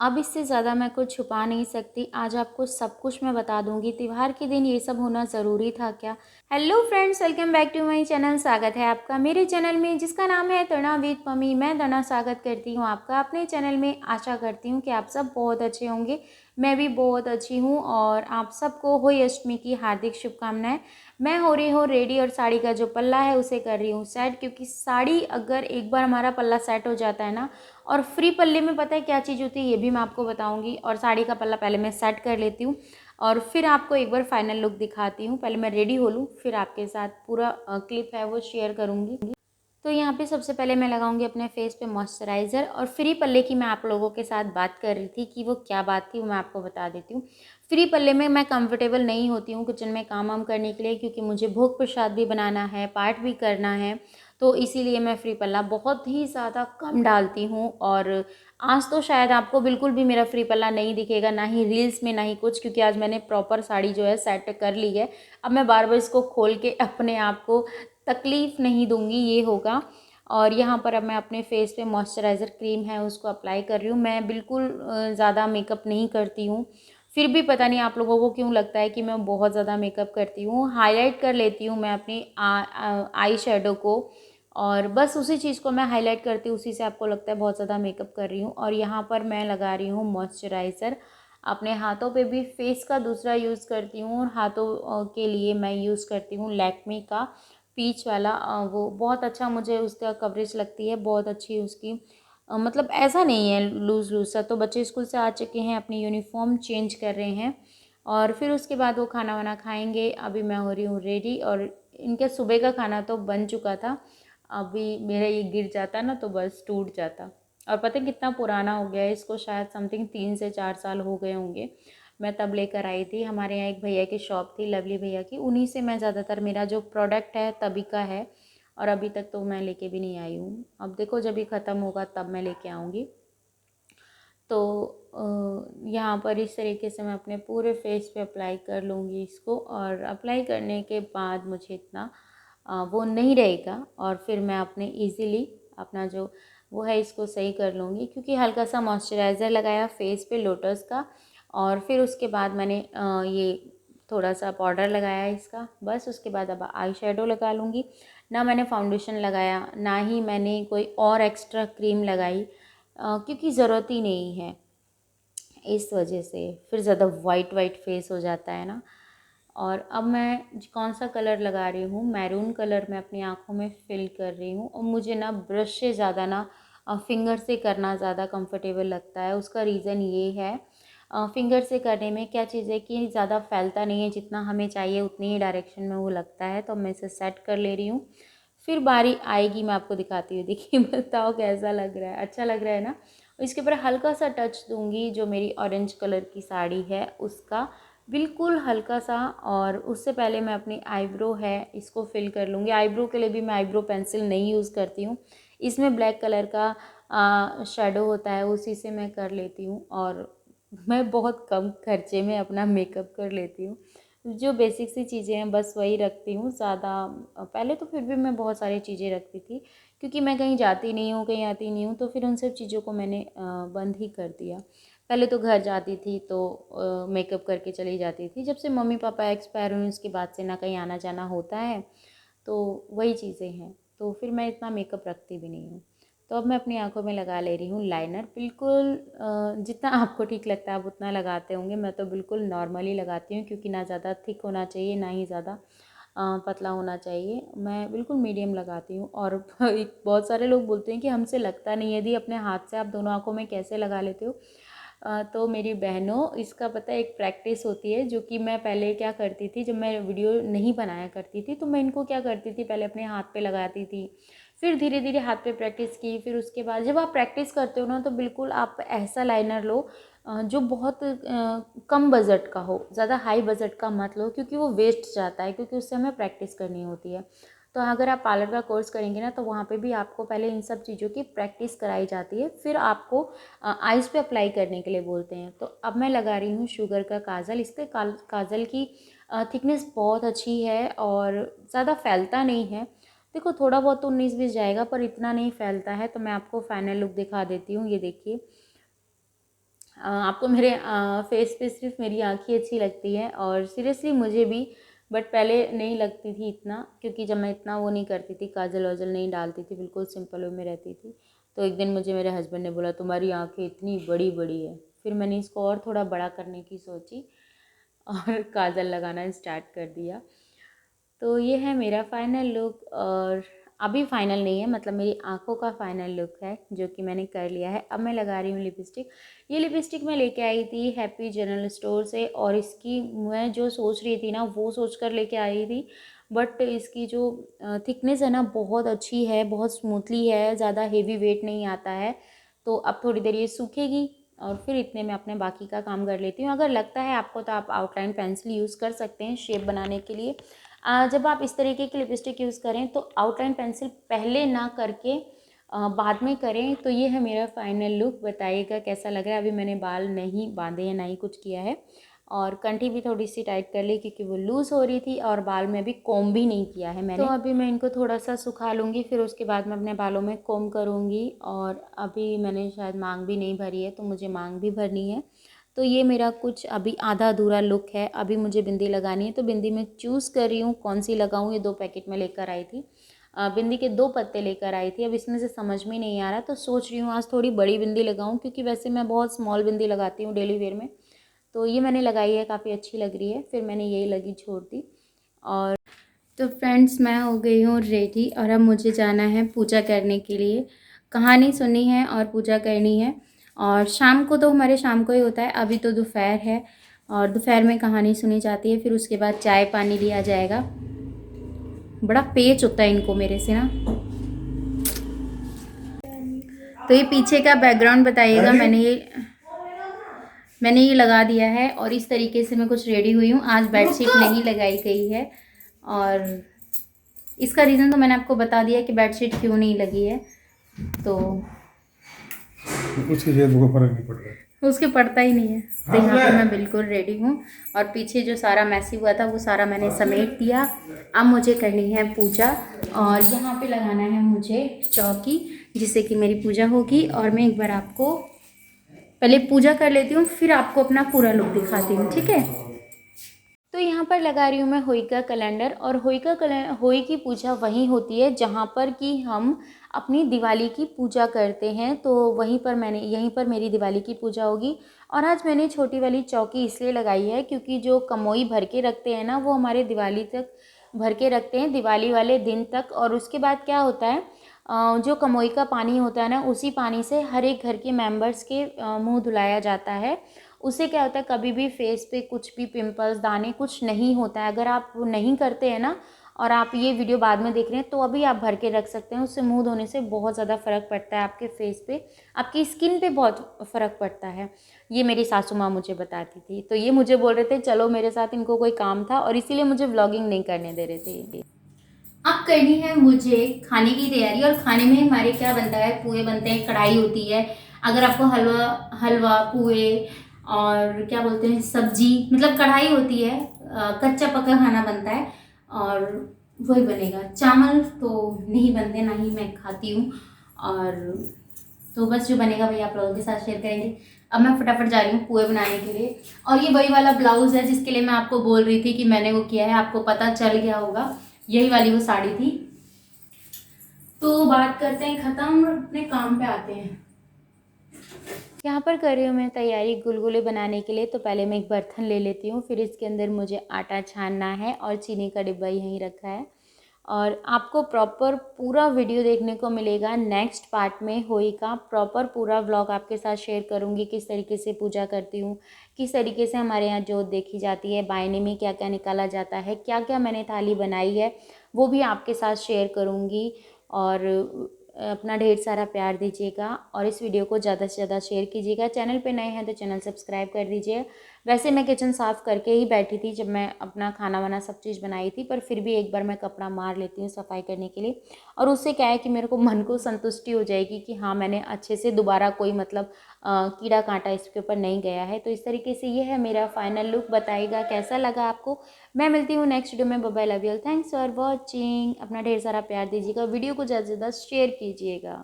अब इससे ज़्यादा मैं कुछ छुपा नहीं सकती, आज आपको सब कुछ मैं बता दूँगी। त्योहार के दिन ये सब होना ज़रूरी था क्या? Hello friends, welcome back to my channel. स्वागत है आपका मेरे चैनल में जिसका नाम है तना विद मम्मी। मैं तना स्वागत करती हूँ आपका अपने चैनल में। आशा करती हूँ कि आप सब बहुत अच्छे होंगे। मैं भी बहुत अच्छी हूँ और आप सबको होली अष्टमी की हार्दिक शुभकामनाएं। मैं हो रही हूँ रेडी और साड़ी का जो पल्ला है उसे कर रही हूँ सेट, क्योंकि साड़ी अगर एक बार हमारा पल्ला सेट हो जाता है ना, और फ्री पल्ले में पता है क्या चीज़ होती है ये भी मैं आपको बताऊंगी। और साड़ी का पल्ला पहले मैं सेट कर लेती हूँ और फिर आपको एक बार फाइनल लुक दिखाती हूँ। पहले मैं रेडी हो लूँ फिर आपके साथ पूरा क्लिप है वो शेयर करूँगी। तो यहाँ पे सबसे पहले मैं लगाऊंगी अपने फेस पे मॉइस्चराइज़र। और फ्री पल्ले की मैं आप लोगों के साथ बात कर रही थी कि वो क्या बात थी, वो मैं आपको बता देती हूँ। फ्री पल्ले में मैं कंफर्टेबल नहीं होती हूँ किचन में काम वाम करने के लिए, क्योंकि मुझे भोग प्रसाद भी बनाना है, पाठ भी करना है। तो इसीलिए मैं फ्री पल्ला बहुत ही ज़्यादा कम डालती हूँ। और आज तो शायद आपको बिल्कुल भी मेरा फ्री पल्ला नहीं दिखेगा, ना ही रील्स में ना ही कुछ, क्योंकि आज मैंने प्रॉपर साड़ी जो है सेट कर ली है। अब मैं बार बार इसको खोल के अपने आप को तकलीफ़ नहीं दूंगी, ये होगा। और यहाँ पर अब मैं अपने फेस पे मॉइस्चराइज़र क्रीम है उसको अप्लाई कर रही हूँ। मैं बिल्कुल ज़्यादा मेकअप नहीं करती हूँ, फिर भी पता नहीं आप लोगों को क्यों लगता है कि मैं बहुत ज़्यादा मेकअप करती हूँ। हाईलाइट कर लेती हूँ मैं अपनी आई शेडो को, और बस उसी चीज़ को मैं हाईलाइट करती हूँ, उसी से आपको लगता है बहुत ज़्यादा मेकअप कर रही हूँ। और यहाँ पर मैं लगा रही हूँ मॉइस्चराइज़र। अपने हाथों पे भी फेस का दूसरा यूज़ करती हूँ, और हाथों के लिए मैं यूज़ करती हूँ लैक्मे का पीच वाला। वो बहुत अच्छा मुझे उसका कवरेज लगती है, बहुत अच्छी उसकी मतलब ऐसा नहीं है लूज़ लूज़ सा। तो बच्चे स्कूल से आ चुके हैं, अपनी यूनिफॉर्म चेंज कर रहे हैं और फिर उसके बाद वो खाना वाना खाएंगे। अभी मैं हो रही हूँ रेडी, और इनके सुबह का खाना तो बन चुका था। अभी मेरा ये गिर जाता ना तो बस टूट जाता। और पता है कितना पुराना हो गया है इसको, शायद समथिंग 3 से 4 साल हो गए होंगे। मैं तब लेकर आई थी, हमारे यहाँ एक भैया की शॉप थी, लवली भैया की, उन्हीं से मैं ज़्यादातर मेरा जो प्रोडक्ट है तभी का है। और अभी तक तो मैं लेके भी नहीं आई हूँ। अब देखो जब ये ख़त्म होगा तब मैं लेके आऊँगी। तो यहाँ पर इस तरीके से मैं अपने पूरे फेस पे अप्लाई कर लूँगी इसको। और अप्लाई करने के बाद मुझे इतना वो नहीं रहेगा, और फिर मैं अपने इजीली अपना जो वो है इसको सही कर लूँगी, क्योंकि हल्का सा मॉइस्चराइज़र लगाया फेस पे लोटस का। और फिर उसके बाद मैंने ये थोड़ा सा पाउडर लगाया इसका, बस उसके बाद अब आई शेडो लगा लूँगी। ना मैंने फाउंडेशन लगाया, ना ही मैंने कोई और एक्स्ट्रा क्रीम लगाई, क्योंकि ज़रूरत ही नहीं है। इस वजह से फिर ज़्यादा वाइट वाइट फेस हो जाता है ना। और अब मैं कौन सा कलर लगा रही हूँ, मैरून कलर मैं अपनी आँखों में फिल कर रही हूँ। और मुझे ना ब्रश से ज़्यादा ना फिंगर से करना ज़्यादा कंफर्टेबल लगता है। उसका रीज़न ये है, फिंगर से करने में क्या चीज़ है कि ज़्यादा फैलता नहीं है, जितना हमें चाहिए उतनी ही डायरेक्शन में वो लगता है। तो मैं इसे सेट कर ले रही हूँ, फिर बारी आएगी मैं आपको दिखाती हूँ। देखिए बताओ कैसा लग रहा है, अच्छा लग रहा है ना। इसके ऊपर हल्का सा टच दूंगी, जो मेरी ऑरेंज कलर की साड़ी है उसका बिल्कुल हल्का सा। और उससे पहले मैं अपनी आईब्रो है इसको फिल कर लूँगी। आईब्रो के लिए भी मैं आईब्रो पेंसिल नहीं यूज़ करती हूँ, इसमें ब्लैक कलर का शेडो होता है, उसी से मैं कर लेती हूँ। और मैं बहुत कम खर्चे में अपना मेकअप कर लेती हूँ। जो बेसिक सी चीज़ें हैं बस वही रखती हूँ ज़्यादा। पहले तो फिर भी मैं बहुत सारी चीज़ें रखती थी, क्योंकि मैं कहीं जाती नहीं हूँ, कहीं आती नहीं हूँ, तो फिर उन सब चीज़ों को मैंने बंद ही कर दिया। पहले तो घर जाती थी तो मेकअप करके चली जाती थी। जब से मम्मी पापा एक्सपायर हुए उसके बाद से ना कहीं आना जाना होता है, तो वही चीज़ें हैं। तो फिर मैं इतना मेकअप रखती भी नहीं हूँ। तो अब मैं अपनी आँखों में लगा ले रही हूँ लाइनर। बिल्कुल जितना आपको ठीक लगता है आप उतना लगाते होंगे, मैं तो बिल्कुल नॉर्मली लगाती हूँ, क्योंकि ना ज़्यादा थिक होना चाहिए ना ही ज़्यादा पतला होना चाहिए। मैं बिल्कुल मीडियम लगाती हूँ। और बहुत सारे लोग बोलते हैं कि हमसे लगता नहीं है, यदि अपने हाथ से आप दोनों आँखों में कैसे लगा लेते हो। तो मेरी बहनों, इसका पता है एक प्रैक्टिस होती है, जो कि मैं पहले क्या करती थी, जब मैं वीडियो नहीं बनाया करती थी तो मैं इनको क्या करती थी, पहले अपने हाथ पे लगाती थी, फिर धीरे धीरे हाथ पे प्रैक्टिस की। फिर उसके बाद जब आप प्रैक्टिस करते हो ना, तो बिल्कुल आप ऐसा लाइनर लो जो बहुत कम बजट का हो, ज़्यादा हाई बजट का मत लो, क्योंकि वो वेस्ट जाता है, क्योंकि उससे हमें प्रैक्टिस करनी होती है। तो अगर आप पार्लर का कोर्स करेंगे ना, तो वहाँ पे भी आपको पहले इन सब चीज़ों की प्रैक्टिस कराई जाती है, फिर आपको आइज़ पे अप्लाई करने के लिए बोलते हैं। तो अब मैं लगा रही हूँ शुगर का काजल। इसके काजल की थिकनेस बहुत अच्छी है और ज़्यादा फैलता नहीं है। देखो थोड़ा बहुत तो 19-20 जाएगा, पर इतना नहीं फैलता है। तो मैं आपको फाइनल लुक दिखा देती हूँ, ये देखिए। आपको मेरे फेस पे सिर्फ मेरी आँख ही अच्छी लगती है, और सीरियसली मुझे भी, बट पहले नहीं लगती थी इतना, क्योंकि जब मैं इतना वो नहीं करती थी, काजल वाजल नहीं डालती थी, बिल्कुल सिंपल वे में रहती थी। तो एक दिन मुझे मेरे हस्बैंड ने बोला तुम्हारी आँखें इतनी बड़ी बड़ी है। फिर मैंने इसको और थोड़ा बड़ा करने की सोची और काजल लगाना स्टार्ट कर दिया। तो ये है मेरा फाइनल लुक, और अभी फाइनल नहीं है, मतलब मेरी आँखों का फाइनल लुक है जो कि मैंने कर लिया है। अब मैं लगा रही हूँ लिपस्टिक। ये लिपस्टिक मैं लेके आई थी हैप्पी जनरल स्टोर से, और इसकी मैं जो सोच रही थी ना वो सोच कर लेके आई थी, बट इसकी जो थिकनेस है ना बहुत अच्छी है, बहुत स्मूथली है, ज़्यादा हेवी वेट नहीं आता है। तो अब थोड़ी देर ये सूखेगी और फिर इतने में अपने बाकी का काम कर लेती हूँ। अगर लगता है आपको तो आप आउटलाइन पेंसिल यूज़ कर सकते हैं शेप बनाने के लिए। जब आप इस तरीके की लिपस्टिक यूज़ करें तो आउटलाइन पेंसिल पहले ना करके बाद में करें। तो ये है मेरा फाइनल लुक, बताइएगा कैसा लग रहा है। अभी मैंने बाल नहीं बांधे हैं, ना ही कुछ किया है, और कंठी भी थोड़ी सी टाइट कर ली क्योंकि वो लूज़ हो रही थी, और बाल में भी कोम भी नहीं किया है मैंने। तो अभी मैं इनको थोड़ा सा सुखा लूँगी, फिर उसके बाद मैं अपने बालों में कोम करूँगी। और अभी मैंने शायद मांग भी नहीं भरी है, तो मुझे मांग भी भरनी है। तो ये मेरा कुछ अभी आधा अधूरा लुक है। अभी मुझे बिंदी लगानी है, तो बिंदी मैं चूज़ कर रही हूँ कौन सी लगाऊँ। ये 2 पैकेट में लेकर आई थी, बिंदी के 2 पत्ते लेकर आई थी। अब इसमें से समझ में नहीं आ रहा, तो सोच रही हूँ आज थोड़ी बड़ी बिंदी लगाऊँ, क्योंकि वैसे मैं बहुत स्मॉल बिंदी लगाती हूँ डेली वेयर में। तो ये मैंने लगाई है, काफ़ी अच्छी लग रही है, फिर मैंने यही लगी छोड़ दी। और तो फ्रेंड्स मैं हो गई हूँ रेडी, और अब मुझे जाना है पूजा करने के लिए। कहानी सुनी है और पूजा करनी है, और शाम को तो हमारे शाम को ही होता है। अभी तो दोपहर है, और दोपहर में कहानी सुनी जाती है, फिर उसके बाद चाय पानी लिया जाएगा। बड़ा पेच होता है इनको मेरे से ना। तो ये पीछे का बैकग्राउंड बताइएगा। मैंने ये लगा दिया है, और इस तरीके से मैं कुछ रेडी हुई हूँ। आज बेडशीट नहीं लगाई गई है, और इसका रीज़न तो मैंने आपको बता दिया कि बेडशीट क्यों नहीं लगी है। तो उसके फर्क नहीं पड़ रहा है, उसके पड़ता ही नहीं है। तो यहाँ पे मैं बिल्कुल रेडी हूँ, और पीछे जो सारा मैसी हुआ था वो सारा मैंने समेट दिया। अब मुझे करनी है पूजा, और यहाँ पे लगाना है मुझे चौकी, जिससे कि मेरी पूजा होगी। और मैं एक बार आपको पहले पूजा कर लेती हूँ, फिर आपको अपना पूरा लुक दिखाती हूँ, ठीक है। तो यहाँ पर लगा रही हूँ मैं होई का कैलेंडर, और होई की पूजा वहीं होती है जहाँ पर कि हम अपनी दिवाली की पूजा करते हैं। तो यहीं पर मेरी दिवाली की पूजा होगी। और आज मैंने छोटी वाली चौकी इसलिए लगाई है क्योंकि जो कमोई भर के रखते हैं ना, वो हमारे दिवाली तक भर के रखते हैं, दिवाली वाले दिन तक। और उसके बाद क्या होता है, जो कमोई का पानी होता है ना, उसी पानी से हर एक घर के मेंबर्स के मुंह धुलाया जाता है। उससे क्या होता है, कभी भी फेस पे कुछ भी पिंपल्स दाने कुछ नहीं होता है। अगर आप नहीं करते हैं ना, और आप ये वीडियो बाद में देख रहे हैं, तो अभी आप भर के रख सकते हैं। उससे मुंह धोने से बहुत ज़्यादा फ़र्क पड़ता है आपके फेस पे, आपकी स्किन पे बहुत फ़र्क पड़ता है। ये मेरी सासू माँ मुझे बताती थी। तो ये मुझे बोल रहे थे चलो मेरे साथ, इनको कोई काम था और इसीलिए मुझे व्लॉगिंग नहीं करने दे रहे थे। अब करनी है मुझे खाने की तैयारी, और खाने में हमारे क्या बनता है, पुए बनते हैं, कढ़ाई होती है। अगर आपको हलवा पुए और क्या बोलते हैं सब्जी, मतलब कढ़ाई होती है, कच्चा पक्का खाना बनता है, और वही बनेगा। चावल तो नहीं बनते, ना ही मैं खाती हूँ। और तो बस जो बनेगा वही आप लोगों के साथ शेयर करेंगे। अब मैं फटाफट जा रही हूँ पुए बनाने के लिए। और ये वही वाला ब्लाउज़ है जिसके लिए मैं आपको बोल रही थी कि मैंने वो किया है, आपको पता चल गया होगा, यही वाली वो साड़ी थी। तो बात करते हैं ख़त्म, अपने काम पे आते हैं। यहाँ पर कर रही हूँ मैं तैयारी गुलगुले बनाने के लिए। तो पहले मैं एक बर्तन ले लेती हूँ, फिर इसके अंदर मुझे आटा छानना है, और चीनी का डिब्बा यहीं रखा है। और आपको प्रॉपर पूरा वीडियो देखने को मिलेगा नेक्स्ट पार्ट में। होली का प्रॉपर पूरा व्लॉग आपके साथ शेयर करूँगी, किस तरीके से पूजा करती हूँ, किस तरीके से हमारे यहाँ जोत देखी जाती है, बायने में क्या क्या निकाला जाता है, क्या क्या मैंने थाली बनाई है, वो भी आपके साथ शेयर करूँगी। और अपना ढेर सारा प्यार दीजिएगा, और इस वीडियो को ज़्यादा से ज़्यादा शेयर कीजिएगा। चैनल पे नए हैं तो चैनल सब्सक्राइब कर दीजिए। वैसे मैं किचन साफ़ करके ही बैठी थी जब मैं अपना खाना वाना सब चीज़ बनाई थी, पर फिर भी एक बार मैं कपड़ा मार लेती हूँ सफाई करने के लिए। और उससे क्या है कि मेरे को मन को संतुष्टि हो जाएगी कि हाँ मैंने अच्छे से दोबारा कोई मतलब कीड़ा कांटा इसके ऊपर नहीं गया है। तो इस तरीके से ये है मेरा फाइनल लुक। बताइएगा कैसा लगा आपको। मैं मिलती हूँ नेक्स्ट वीडियो में। Bye bye, love you all, thanks for watching. अपना ढेर सारा प्यार दीजिएगा, वीडियो को ज़्यादा से ज़्यादा शेयर कीजिएगा।